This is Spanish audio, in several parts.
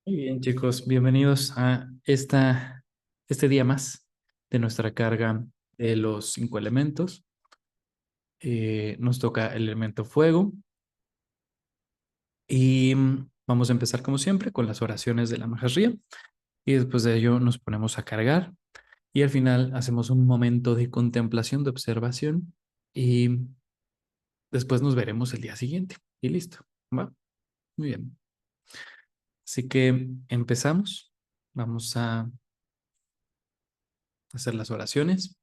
Muy bien, chicos, bienvenidos a este día más de nuestra carga de los 5 elementos. Nos toca el elemento fuego y vamos a empezar como siempre con las oraciones de la majarría y después de ello nos ponemos a cargar y al final hacemos un momento de contemplación, de observación y después nos veremos el día siguiente y listo, ¿va? Muy bien. Así que empezamos. Vamos a hacer las oraciones.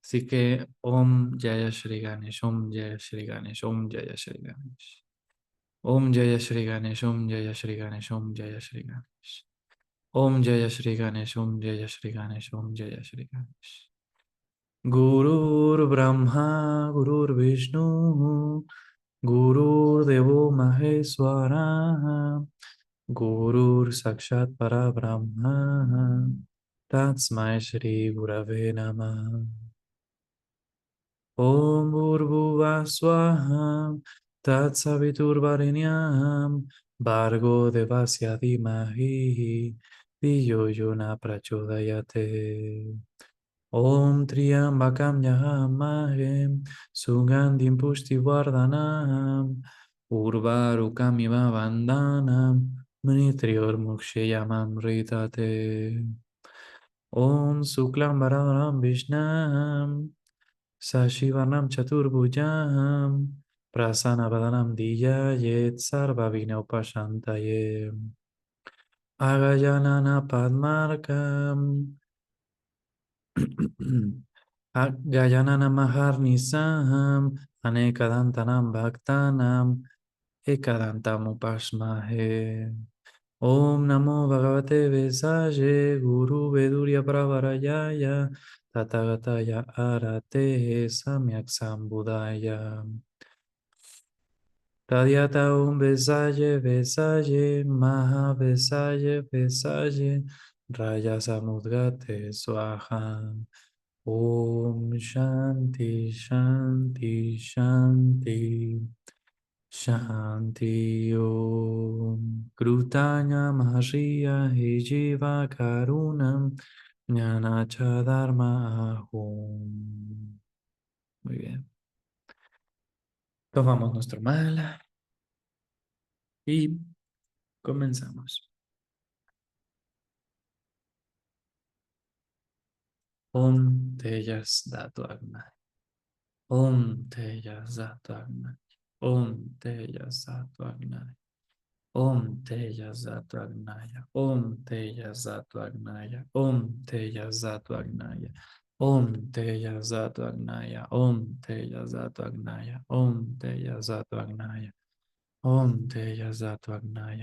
Así que Om Jaya Shri Ganesh, Om Jaya Shri Ganesh, Om Jaya Shri Ganesh. Om Jaya Shri Ganesh, Om Jaya Shri Ganesh, Om Jaya Shri Ganesh. Om Jaya Shri Ganesh, Om Jaya Shri Ganesh, Om Jaya Shri Ganesh. Gurur Brahma, Gurur Vishnu, Gurur Devo Maheswara, Gurur Sakshat Parabrahma, Tatsmai Shri Gurave Namah. Om Bhurbuva Swaha Tatsaviturvarenyam Bhargo Devasya Dhimahi Dhiyo Yona Prachodayate. Om Triambakam Yahamahe Sugandhim Pushtivardhanam Urvarukamiva Vandhanam Mnitrior Mukshayamam Ritate. Om Suklam Bharadram Vishnam Sashivanam Chaturbhujam Prasanavadhanam Diyayet Sarva Upashantaye Agayanana Padmarkam Agayanana Maharnisam Anekadantanam Bhaktanam Ekadantam Upasmahe. Om Namo Bhagavate Vesaye Guru Vedurya Pravarayaya Tathagataya Arate Samyak Sambudaya Tadyata Om Vesaye Vesaye Maha Vesaye Vesaye Raya Samudgate Swaha. Om Shanti Shanti Shanti Shanti Om Krutanya Mahashya Hijiva Karunam Jnanacha Dharma Ahum. Muy bien. Tomamos nuestro mala y comenzamos. Om Tejas Datu Agni. Om Tejas Datu Agni. Om Tejas Datu Agni. Om Teja Zatu Agnaya, Om Teja Zatu Agnaya, Om Teja Zatu Agnaya, Om Teja Zatu Agnaya, Om Teja Zatu Agnaya, Om Teja Zatu Agnaya, Om Teja Zatu Agnaya,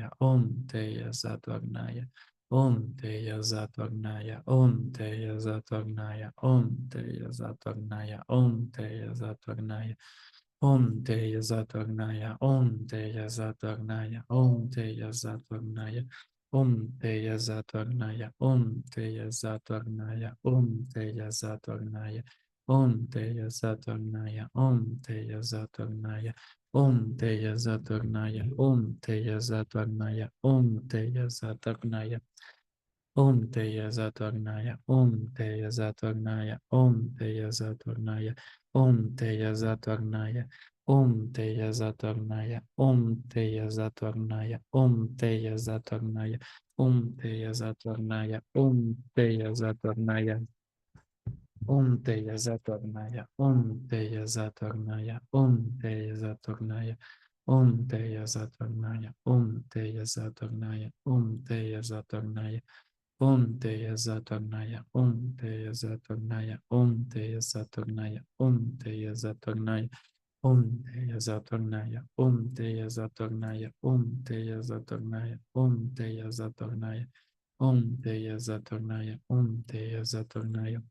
Om Teja Zatu Agnaya, Om Teja Zatu Agnaya, Om Teja Zatu Agnaya, Om Teja Zatu Agnaya, Om Teja Zatu Agnaya, Om Teja Zatagnaya, Om Teja Zatagnaya, Om Teja Zatagnaya, Om Teja Zatagnaya, Om Teja Zatagnaya, Om Teja Zatagnaya, Om Teja Zatagnaya, Om Teja Zatagnaya, Om Teja Zatagnaya, Om Teja Zatagnaya, Om Teja Zatagnaya, Om Teya Zatagnaya, Om Teya Zatagnaya, Om Teya Zatagnaya, Om Teya Zatagnaya, Om Teya Zatagnaya, Om Teya Zatagnaya, Om Teya Zatagnaya, Om Teya Zatagnaya, Om Teya Zatagnaya, Om Teya Zatagnaya, Om Teya Zatagnaya, Om Teya Zatagnaya, Om Teya Zatagnaya, Om Teya Zatagnaya, Om Teya Zatagnaya, Om Teya Zatanaya, Om Teya Zatanaya, Om Teya Zatanaya, Om Teya Zatanaya, Om Teya Zatanaya, Om Teya Zatanaya, Om Teya Zatanaya, Om Teya Zatanaya, Om Teya Zatanaya, Om Teya Zatanaya,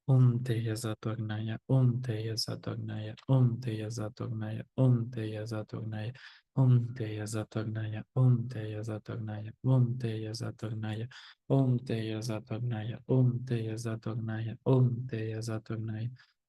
Om Teya Zatognaya, Om Teya Zatognaya, Om Teya Zatognaya, Om Teya Zatognaya, Om Teya Zatognaya, Om Teya Zatognaya, Om Teya Zatognaya, Om Teya Zatognaya, Om Teya Zatognaya, Om Teya Zatognaya,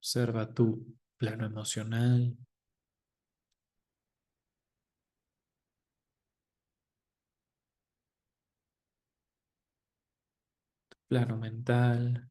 Observa tu plano emocional, plano mental.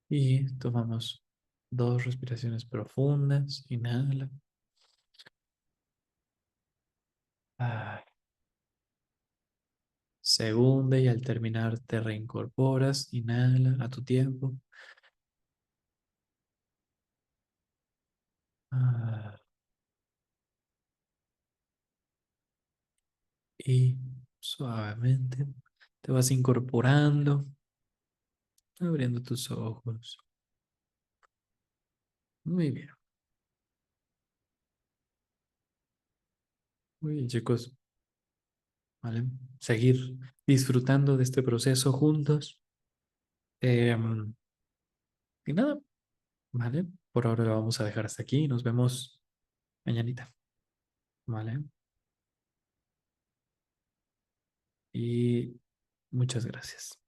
Y tomamos dos respiraciones profundas. Inhala. Ah, segunda y al terminar te reincorporas. Inhala a tu tiempo. Ah, y suavemente te vas incorporando, abriendo tus ojos. Muy bien. Muy bien, chicos. ¿Vale? Seguir disfrutando de este proceso juntos. Em, y nada, ¿vale? Por ahora lo vamos a dejar hasta aquí. Nos vemos mañanita, ¿vale? Y muchas gracias.